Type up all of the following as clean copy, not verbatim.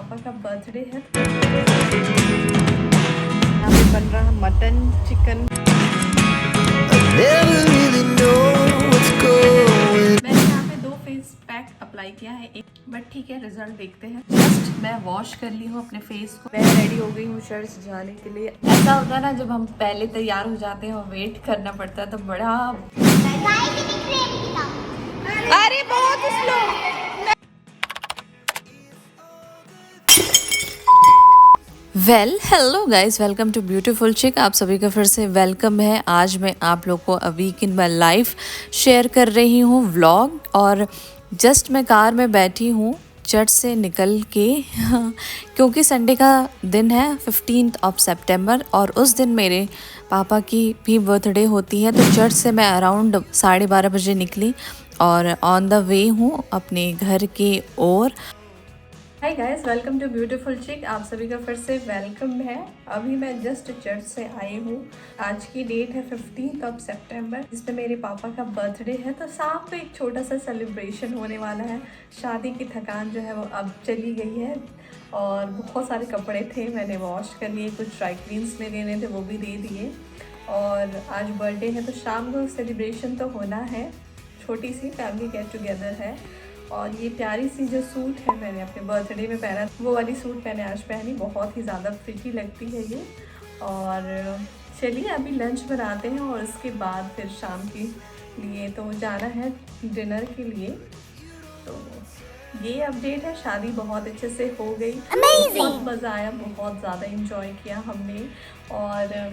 पापा का बर्थडे है। यहाँ पे बन रहा मटन चिकन। मैंने यहाँ पे 2 फेस पैक अप्लाई किया है एक, बट ठीक है रिजल्ट देखते हैं। जस्ट मैं वॉश कर ली हूँ अपने फेस को, मैं रेडी हो गई हूँ चर्च जाने के लिए। ऐसा होता है ना जब हम पहले तैयार हो जाते हैं और वेट करना पड़ता है तो बड़ा। अरे बहुत slow. Hello guys, welcome to beautiful चिक। आप सभी का फिर से वेलकम है। आज मैं आप लोग को a week in my life share कर रही हूँ व्लॉग। और जस्ट मैं कार में बैठी हूँ चर्च से निकल के क्योंकि संडे का दिन है 15 सितंबर और उस दिन मेरे पापा की भी बर्थडे होती है। तो चर्च से मैं अराउंड 12:30 बजे निकली और ऑन द वे हूँ अपने घर के ओर। Hi guys, welcome to beautiful चिक। आप सभी का फिर से वेलकम है। अभी मैं जस्ट चर्च से आई हूँ। आज की डेट है 15 सितंबर, जिसमें मेरे पापा का बर्थडे है। तो शाम को एक छोटा सा सेलिब्रेशन होने वाला है। शादी की थकान जो है वो अब चली गई है और बहुत सारे कपड़े थे मैंने वॉश कर लिए, कुछ ड्राई क्लीन्स में देने थे वो भी दे दिए। और आज बर्थडे है तो शाम को सेलिब्रेशन तो होना है। छोटी सी फैमिली गेट टुगेदर है। और ये प्यारी सी जो सूट है मैंने अपने बर्थडे में पहना, वो वाली सूट मैंने आज पहनी। बहुत ही ज़्यादा प्रिटी लगती है ये। और चलिए अभी लंच बनाते हैं और उसके बाद फिर शाम के लिए तो जाना है डिनर के लिए। तो ये अपडेट है। शादी बहुत अच्छे से हो गई, बहुत मज़ा आया, बहुत ज़्यादा इंजॉय किया हमने। और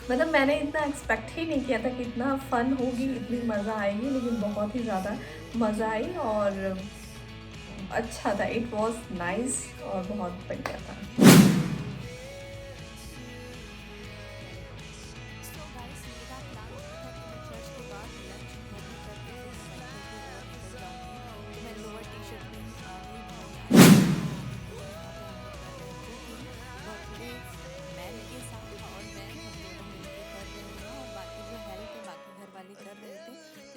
मतलब मैंने इतना एक्सपेक्ट ही नहीं किया था कि इतना फ़न होगी, इतनी मज़ा आएगी, लेकिन बहुत ही ज़्यादा मज़ा आई और अच्छा था। इट वॉज नाइस और बहुत बढ़िया था।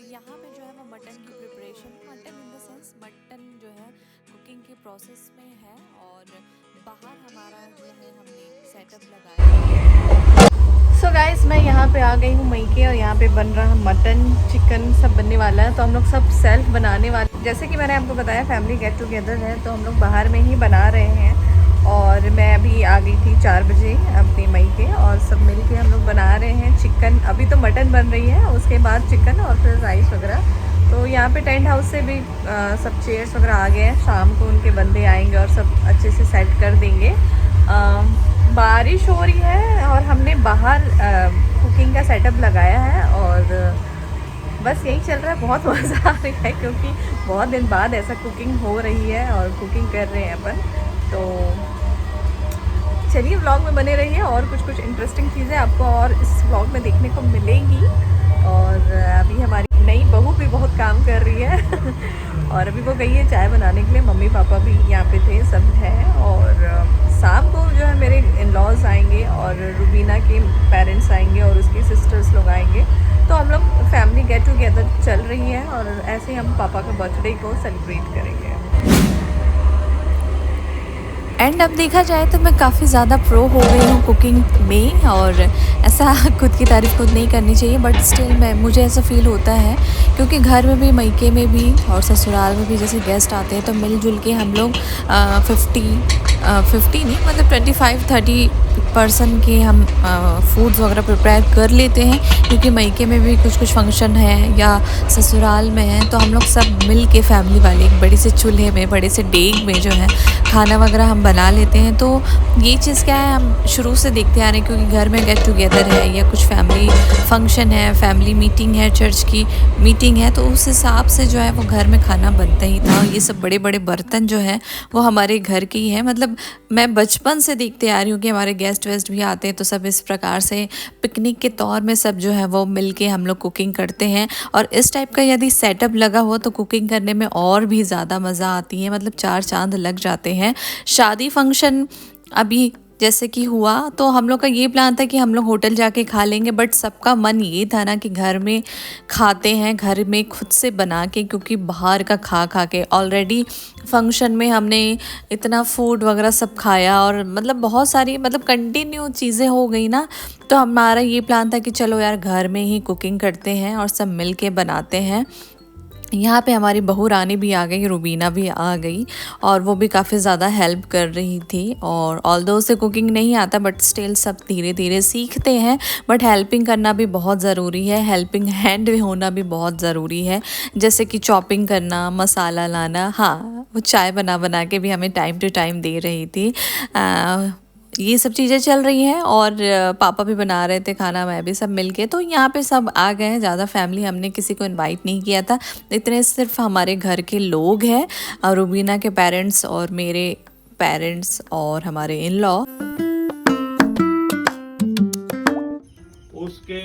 यहाँ पे जो है वो मटन की preparation, mutton in the sense mutton जो है कुकिंग के प्रोसेस में है। और बाहर हमारा जो है हमने सेटअप लगाया। सो गाइस, मैं यहाँ पे आ गई हूँ मई के और यहाँ पे बन रहा मटन चिकन सब बनने वाला है। तो हम लोग सब सेल्फ बनाने वाले, जैसे कि मैंने आपको बताया फैमिली गेट टुगेदर है तो हम लोग बाहर में ही बना रहे हैं। और मैं अभी आ गई थी 4 बजे अपने मई के और सब मिल के हम लोग बना रहे हैं चिकन। अभी तो मटन बन रही है, उसके बाद चिकन और फिर राइस वगैरह। तो यहाँ पे टेंट हाउस से भी सब चेयर्स वगैरह आ गए हैं। शाम को उनके बंदे आएंगे और सब अच्छे से सेट कर देंगे। बारिश हो रही है और हमने बाहर कुकिंग का सेटअप लगाया है और बस यही चल रहा है। बहुत मज़ा आ रहा है क्योंकि बहुत दिन बाद ऐसा कुकिंग हो रही है और कुकिंग कर रहे हैं अपन। तो चलिए व्लॉग में बने रहिए और कुछ इंटरेस्टिंग चीज़ें आपको और इस व्लॉग में देखने को मिलेंगी। और अभी हमारी नई बहू भी बहुत काम कर रही है और अभी वो गई है चाय बनाने के लिए। मम्मी पापा भी यहाँ पे थे, सब है। और शाम को जो है मेरे इन-लॉज आएंगे और रुबीना के पेरेंट्स आएंगे और उसकी सिस्टर्स लोग आएंगे। तो हम लोग फैमिली गेट टुगेदर चल रही है और ऐसे हम पापा का बर्थडे को सेलिब्रेट करेंगे। एंड अब देखा जाए तो मैं काफ़ी ज़्यादा प्रो हो गई हूँ कुकिंग में। और ऐसा खुद की तारीफ़ खुद नहीं करनी चाहिए, बट स्टिल मुझे ऐसा फील होता है क्योंकि घर में भी, मायके में भी और ससुराल में भी जैसे गेस्ट आते हैं तो मिलजुल के हम लोग 50 नहीं मतलब 25-30 पर्सन के हम फूड्स वगैरह प्रिपेयर कर लेते हैं। क्योंकि मायके में भी कुछ फंक्शन है या ससुराल में है तो हम लोग सब मिल के फैमिली वाले एक बड़े से चूल्हे में, बड़े से डेग में जो है खाना वगैरह हम बना लेते हैं। तो ये चीज़ क्या है, हम शुरू से देखते आ रहे हैं क्योंकि घर में गेट टुगेदर है या कुछ फैमिली फंक्शन है, फैमिली मीटिंग है, चर्च की मीटिंग है, तो उस हिसाब से जो है वो घर में खाना बनता ही था। ये सब बड़े बड़े बर्तन जो है वो हमारे घर के ही हैं। मतलब मैं बचपन से देखते आ रही हूँ कि हमारे गेस्ट वेस्ट भी आते हैं तो सब इस प्रकार से पिकनिक के तौर में सब जो है वो मिल के हम लोग कुकिंग करते हैं। और इस टाइप का यदि सेटअप लगा हुआ तो कुकिंग करने में और भी ज़्यादा मज़ा आती है। मतलब 4 चांद लग जाते हैं। शादी फंक्शन अभी जैसे कि हुआ तो हम लोग का ये प्लान था कि हम लोग होटल जाके खा लेंगे, बट सबका मन ये था ना कि घर में खाते हैं, घर में खुद से बना के, क्योंकि बाहर का खा खा के ऑलरेडी फंक्शन में हमने इतना फूड वगैरह सब खाया और मतलब बहुत सारी मतलब कंटिन्यू चीज़ें हो गई ना। तो हमारा ये प्लान था कि चलो यार घर में ही कुकिंग करते हैं और सब मिल के बनाते हैं। यहाँ पे हमारी बहू रानी भी आ गई, रुबीना भी आ गई और वो भी काफ़ी ज़्यादा हेल्प कर रही थी। और ऑल्दो उसे कुकिंग नहीं आता बट स्टिल सब धीरे धीरे सीखते हैं, बट हेल्पिंग करना भी बहुत ज़रूरी है, हेल्पिंग हैंड होना भी बहुत ज़रूरी है। जैसे कि चॉपिंग करना, मसाला लाना, हाँ वो चाय बना बना के भी हमें टाइम टू टाइम दे रही थी। ये सब चीज़ें चल रही हैं और पापा भी बना रहे थे खाना, मैं भी, सब मिलके। तो यहाँ पे सब आ गए हैं, ज़्यादा फैमिली हमने किसी को इनवाइट नहीं किया था, इतने सिर्फ हमारे घर के लोग हैं, रुबीना के पेरेंट्स और मेरे पेरेंट्स और हमारे इन लॉ। उसके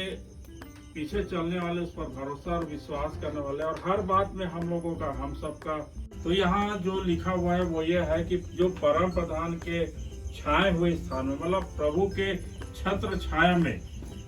पीछे चलने वाले, उस पर भरोसा और विश्वास करने वाले, और हर बात में हम लोगों का, हम सबका। तो यहाँ जो लिखा हुआ है वो ये है कि जो परम प्रधान के छाए हुए स्थान में, मतलब प्रभु के छत्र छाया में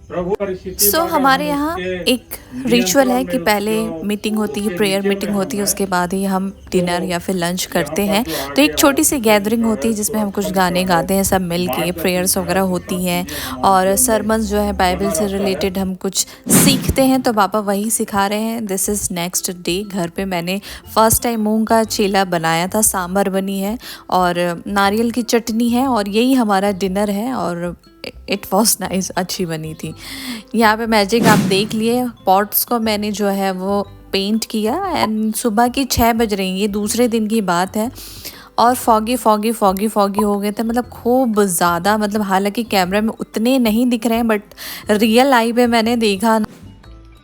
प्रभु परिस्थिति सो हमारे यहाँ एक रिचुअल है कि पहले मीटिंग होती है, प्रेयर मीटिंग होती है, उसके बाद ही हम डिनर या फिर लंच करते हैं। तो एक छोटी सी गैदरिंग होती है जिसमें हम कुछ गाने गाते हैं सब मिल के, प्रेयर्स वगैरह होती हैं और सरमन्स जो है बाइबल से रिलेटेड हम कुछ सीखते हैं। तो पापा वही सिखा रहे हैं। This is next day. घर पे मैंने फर्स्ट टाइम मूंग का चीला बनाया था, सांभर बनी है और नारियल की चटनी है और यही हमारा डिनर है और इट वॉज नाइस, अच्छी बनी थी। यहाँ पे मैजिक आप देख लिए, पॉट्स को मैंने जो है वो पेंट किया एंड सुबह की 6 बज रही हैं, ये दूसरे दिन की बात है और फॉगी फॉगी फॉगी फॉगी हो गए थे, मतलब खूब ज़्यादा, मतलब हालांकि कैमरे में उतने नहीं दिख रहे हैं बट रियल आई पे मैंने देखा।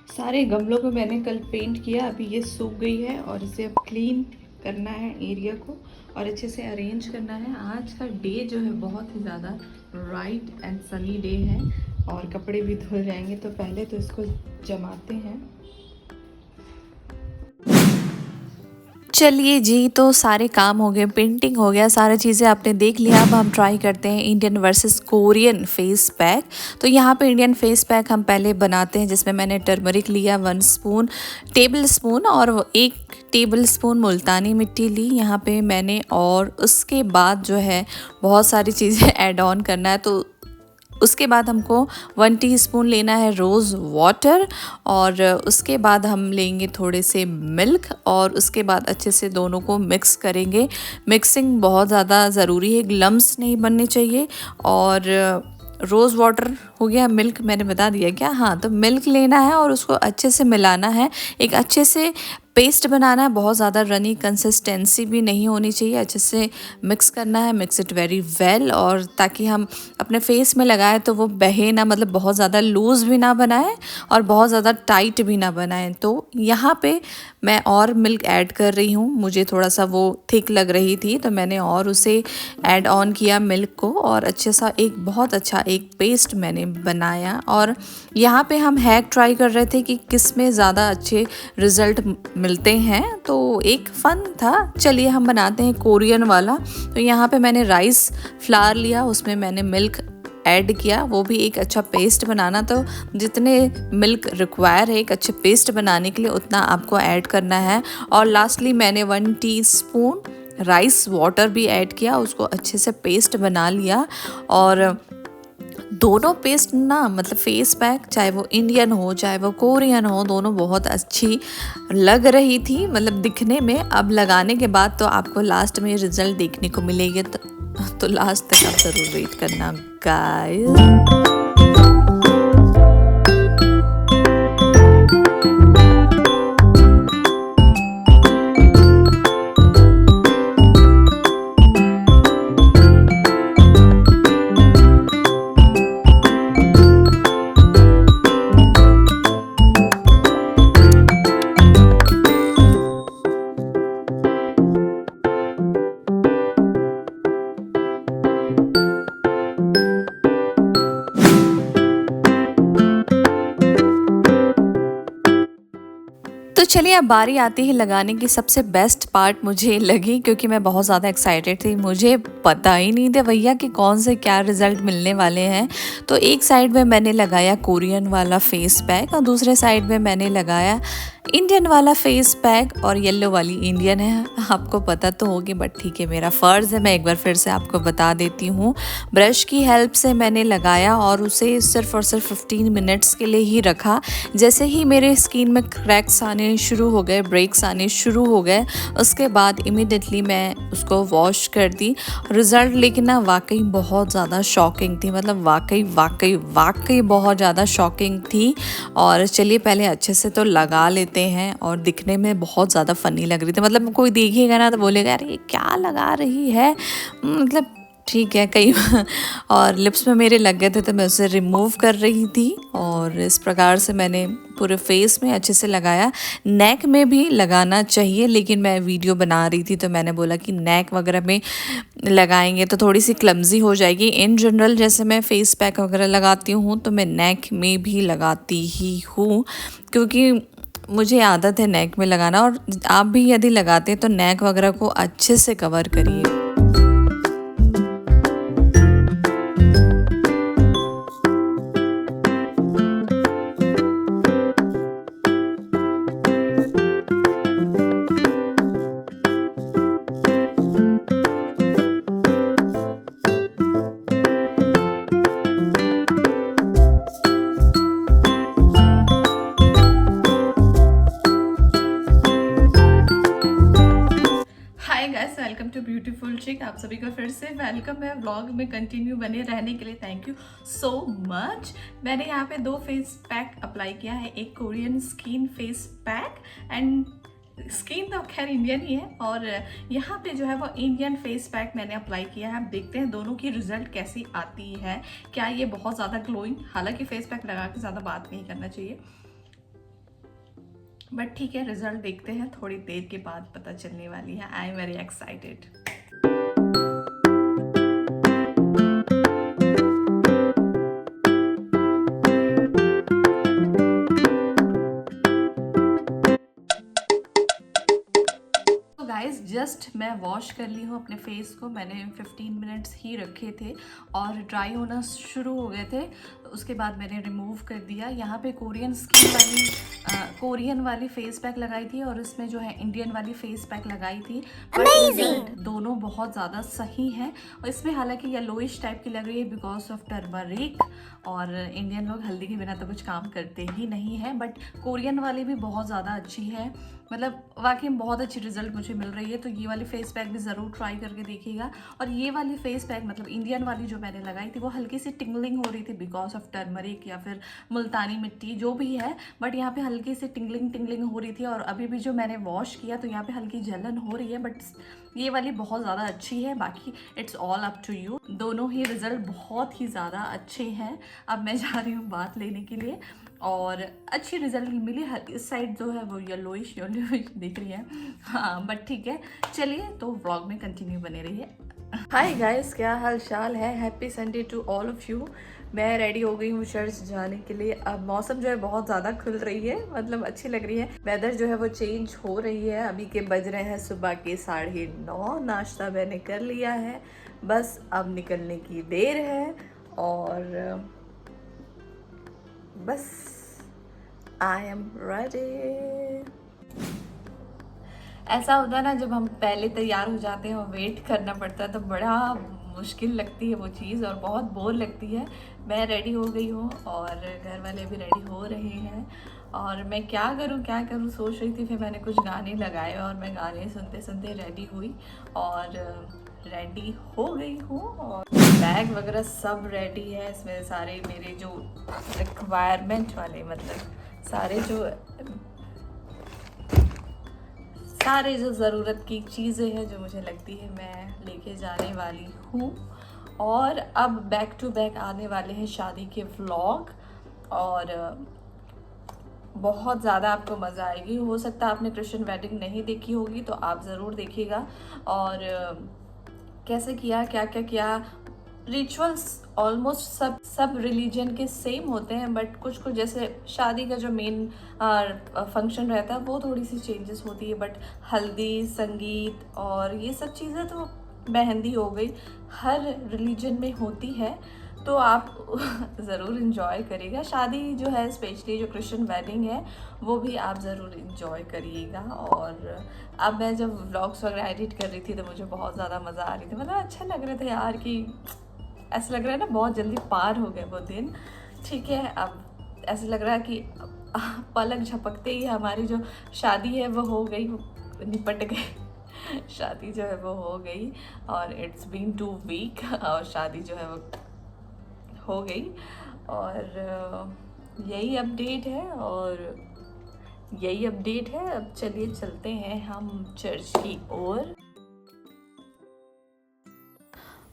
सारे गमलों को मैंने कल पेंट किया, अभी ये सूख गई है और इसे अब क्लीन करना है एरिया को और अच्छे से अरेंज करना है। आज का डे जो है बहुत ही ज़्यादा ब्राइट एंड सनी डे है और कपड़े भी धुल जाएंगे। तो पहले तो इसको जमाते हैं। चलिए जी, तो सारे काम हो गए, पेंटिंग हो गया, सारी चीज़ें आपने देख लिया। अब हम ट्राई करते हैं Indian versus Korean face pack. तो यहाँ पे इंडियन फेस पैक हम पहले बनाते हैं, जिसमें मैंने टर्मरिक लिया 1 टेबल स्पून और 1 टेबल स्पून मुल्तानी मिट्टी ली यहाँ पे मैंने। और उसके बाद जो है बहुत सारी चीज़ें ऐड ऑन करना है। तो उसके बाद हमको 1 टीस्पून लेना है रोज़ वाटर और उसके बाद हम लेंगे थोड़े से मिल्क और उसके बाद अच्छे से दोनों को मिक्स करेंगे। मिक्सिंग बहुत ज़्यादा ज़रूरी है, लम्स नहीं बनने चाहिए। और रोज़ वाटर हो गया, मिल्क मैंने बता दिया क्या, हाँ। तो मिल्क लेना है और उसको अच्छे से मिलाना है, एक अच्छे से पेस्ट बनाना है, बहुत ज़्यादा रनी कंसिस्टेंसी भी नहीं होनी चाहिए, अच्छे से मिक्स करना है, मिक्स इट वेरी वेल। और ताकि हम अपने फेस में लगाएं तो वो बहे ना, मतलब बहुत ज़्यादा लूज़ भी ना बनाए और बहुत ज़्यादा टाइट भी ना बनाएं। तो यहाँ पे मैं और मिल्क ऐड कर रही हूँ, मुझे थोड़ा सा वो थिक लग रही थी तो मैंने और उसे ऐड ऑन किया मिल्क को और अच्छे सा एक बहुत अच्छा एक पेस्ट मैंने बनाया। और यहाँ पे हम हैक ट्राई कर रहे थे कि किस में ज़्यादा अच्छे रिज़ल्ट मिलते हैं, तो एक फ़न था। चलिए हम बनाते हैं कोरियन वाला। तो यहाँ पे मैंने राइस फ्लावर लिया, उसमें मैंने मिल्क ऐड किया, वो भी एक अच्छा पेस्ट बनाना। तो जितने मिल्क रिक्वायर है एक अच्छे पेस्ट बनाने के लिए उतना आपको ऐड करना है। और लास्टली मैंने 1 टीस्पून राइस वाटर भी ऐड किया, उसको अच्छे से पेस्ट बना लिया। और दोनों पेस्ट ना, मतलब फेस पैक चाहे वो इंडियन हो चाहे वो कोरियन हो, दोनों बहुत अच्छी लग रही थी, मतलब दिखने में। अब लगाने के बाद तो आपको लास्ट में रिजल्ट देखने को मिलेगी, तो लास्ट तक आप ज़रूर वेट करना गाइस। चलिए अब बारी आती है लगाने की। सबसे बेस्ट पार्ट मुझे लगी क्योंकि मैं बहुत ज़्यादा एक्साइटेड थी। मुझे पता ही नहीं था भैया कि कौन से क्या रिज़ल्ट मिलने वाले हैं। तो एक साइड में मैंने लगाया कोरियन वाला फेस पैक और दूसरे साइड में मैंने लगाया इंडियन वाला फेस पैक, और येलो वाली इंडियन है। आपको पता तो होगी बट ठीक है, मेरा फ़र्ज़ है, मैं एक बार फिर से आपको बता देती हूँ। ब्रश की हेल्प से मैंने लगाया और उसे सिर्फ और सिर्फ 15 मिनट्स के लिए ही रखा। जैसे ही मेरे स्किन में क्रैक्स आने शुरू हो गए, ब्रेक्स आने शुरू हो गए, उसके बाद इमीडिएटली मैं उसको वॉश कर दी। रिज़ल्ट लेकिन ना वाकई बहुत ज़्यादा शॉकिंग थी, मतलब वाकई बहुत ज़्यादा शॉकिंग थी। और चलिए पहले अच्छे से तो लगा लेते हैं। और दिखने में बहुत ज़्यादा फ़नी लग रही थी, मतलब कोई देखेगा ना तो बोलेगा अरे ये क्या लगा रही है, मतलब ठीक है कई और लिप्स में मेरे लग गए थे तो मैं उसे रिमूव कर रही थी। और इस प्रकार से मैंने पूरे फेस में अच्छे से लगाया। नेक में भी लगाना चाहिए, लेकिन मैं वीडियो बना रही थी तो मैंने बोला कि नेक वगैरह में लगाएंगे तो थोड़ी सी क्लमजी हो जाएगी। इन जनरल जैसे मैं फेस पैक वगैरह लगाती हूँ तो मैं नेक में भी लगाती ही हूँ, क्योंकि मुझे आदत है नेक में लगाना। और आप भी यदि लगाते हैं तो नेक वगैरह को अच्छे से कवर करिए। Hi guys, welcome to beautiful चिक। आप सभी का फिर से वेलकम है व्लॉग में कंटिन्यू बने रहने के लिए। Thank you so much. मैंने यहाँ पे 2 फेस पैक अप्लाई किया है, एक Korean skin face pack and skin तो खैर इंडियन ही है, और यहाँ पे जो है वो इंडियन फेस पैक मैंने अप्लाई किया है। अब देखते हैं दोनों की रिजल्ट कैसी आती है। क्या ये बहुत ज़्यादा ग्लोइंग, हालांकि फेस पैक लगा के ज़्यादा बात नहीं करना चाहिए, बट ठीक है रिजल्ट देखते हैं, थोड़ी देर के बाद पता चलने वाली है। I am very excited. Guys just मैं वॉश कर ली हूँ अपने फेस को। मैंने 15 मिनट्स ही रखे थे और ड्राई होना शुरू हो गए थे, उसके बाद मैंने रिमूव कर दिया। यहाँ पे कोरियन वाली फेस पैक लगाई थी और इसमें जो है इंडियन वाली फेस पैक लगाई थी। रिजल्ट दोनों बहुत ज़्यादा सही हैं। और इसमें हालांकि येलोइश टाइप की लग रही है बिकॉज ऑफ टर्मरिक, और इंडियन लोग हल्दी के बिना तो कुछ काम करते ही नहीं है, बट कोरियन वाली भी बहुत ज़्यादा अच्छी है, मतलब वाकई में बहुत अच्छी रिजल्ट मुझे मिल रही है। तो ये वाली फेस पैक भी ज़रूर ट्राई करके देखिएगा। और ये वाली फेस पैक मतलब इंडियन वाली जो मैंने लगाई थी वो हल्की सी टिंगलिंग हो रही थी बिकॉज ऑफ टर्मरिक या फिर मुल्तानी मिट्टी जो भी है, बट यहाँ पे हल्की सी टिंगलिंग हो रही थी। और अभी भी जो मैंने वॉश किया तो यहाँ पे हल्की जलन हो रही है, बट ये वाली बहुत ज़्यादा अच्छी है। बाकी it's all up to you. दोनों ही रिजल्ट बहुत ही ज़्यादा अच्छे हैं। अब मैं जा रही हूँ बात लेने के लिए और अच्छी रिजल्ट मिली। इस साइड जो है वो येलोइश दिख रही है, हाँ बट ठीक है। चलिए तो व्लॉग में कंटिन्यू बने रहिए। हाय गाइस, क्या हाल चाल है? Happy Sunday to all of you. मैं रेडी हो गई हूँ चर्च जाने के लिए। अब मौसम जो है बहुत ज़्यादा खुल रही है, मतलब अच्छी लग रही है। वेदर जो है वो चेंज हो रही है। अभी के बज रहे हैं सुबह के 9:30। नाश्ता मैंने कर लिया है, बस अब निकलने की देर है। और बस आई एम रेडी। ऐसा होता है ना, जब हम पहले तैयार हो जाते हैं और वेट करना पड़ता है तो बड़ा मुश्किल लगती है वो चीज़ और बहुत बोर लगती है। मैं रेडी हो गई हूँ और घर वाले भी रेडी हो रहे हैं, और मैं क्या करूँ सोच रही थी। फिर मैंने कुछ गाने लगाए और मैं गाने सुनते सुनते रेडी हुई और रेडी हो गई हूँ। और बैग वगैरह सब रेडी है। इसमें सारे मेरे जो रिक्वायरमेंट वाले, मतलब सारे जो ज़रूरत की चीज़ें हैं जो मुझे लगती है मैं लेके जाने वाली हूँ। और अब बैक टू बैक आने वाले हैं शादी के व्लॉग, और बहुत ज़्यादा आपको मज़ा आएगी। हो सकता है आपने क्रिश्चियन वेडिंग नहीं देखी होगी तो आप ज़रूर देखिएगा, और कैसे किया, क्या क्या किया, रिचुअल्स ऑलमोस्ट सब रिलीजन के सेम होते हैं, बट कुछ जैसे शादी का जो मेन फंक्शन रहता है वो थोड़ी सी चेंजेस होती है, बट हल्दी, संगीत और ये सब चीज़ें तो मेहंदी हो गई, हर रिलीजन में होती है, तो आप ज़रूर इन्जॉय करिएगा। शादी जो है स्पेशली जो क्रिश्चियन वेडिंग है वो भी आप ज़रूर इन्जॉय करिएगा। और अब मैं जब व्लॉग्स वगैरह एडिट कर रही थी तो मुझे बहुत ज़्यादा मज़ा आ रही थी, मतलब अच्छा लग रहा था यार कि ऐसा लग रहा है ना बहुत जल्दी पार हो गए वो दिन। ठीक है, अब ऐसा लग रहा है कि पलक झपकते ही हमारी जो शादी है वो हो गई, निपट गई शादी जो है वो हो गई, और इट्स बीन 2 वीक और शादी जो है वो हो गई। और यही अपडेट है, अब चलिए चलते हैं हम चर्च की ओर।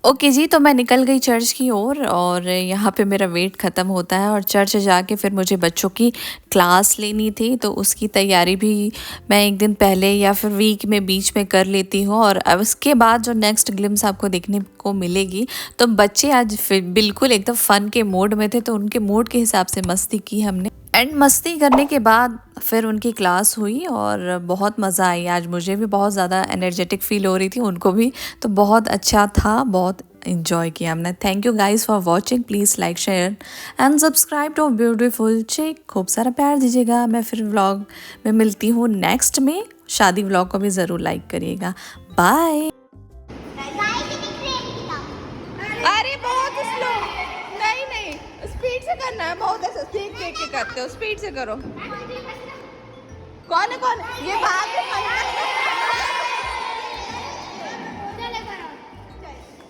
ओके जी, तो मैं निकल गई चर्च की ओर और यहाँ पे मेरा वेट ख़त्म होता है और चर्च जाके फिर मुझे बच्चों की क्लास लेनी थी, तो उसकी तैयारी भी मैं एक दिन पहले या फिर वीक में बीच में कर लेती हूँ। और अब उसके बाद जो नेक्स्ट ग्लिम्स आपको देखने को मिलेगी, तो बच्चे आज फिर बिल्कुल एकदम फ़न के मोड में थे, तो उनके मूड के हिसाब से मस्ती की हमने। एंड मस्ती करने के बाद फिर उनकी क्लास हुई और बहुत मज़ा आई। आज मुझे भी बहुत ज़्यादा एनर्जेटिक फील हो रही थी, उनको भी, तो बहुत अच्छा था, बहुत इन्जॉय किया हमने। Thank you guys for watching, please like, share and subscribe to beautiful Chic. खूब सारा प्यार दीजिएगा। मैं फिर व्लॉग में मिलती हूँ नेक्स्ट में। शादी व्लॉग को भी ज़रूर लाइक करिएगा। बाय। अरे बहुत स्लो, नहीं स्पीड से करना है, बहुत ऐसे देख के करते हो, स्पीड से करो। कौन है ये बात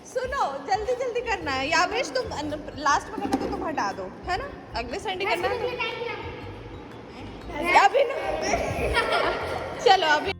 सुनो, जल्दी करना है। यावेश तुम लास्ट में करना तो तुम हटा दो, है ना, अगले संडे करना है। अभी ना चलो अभी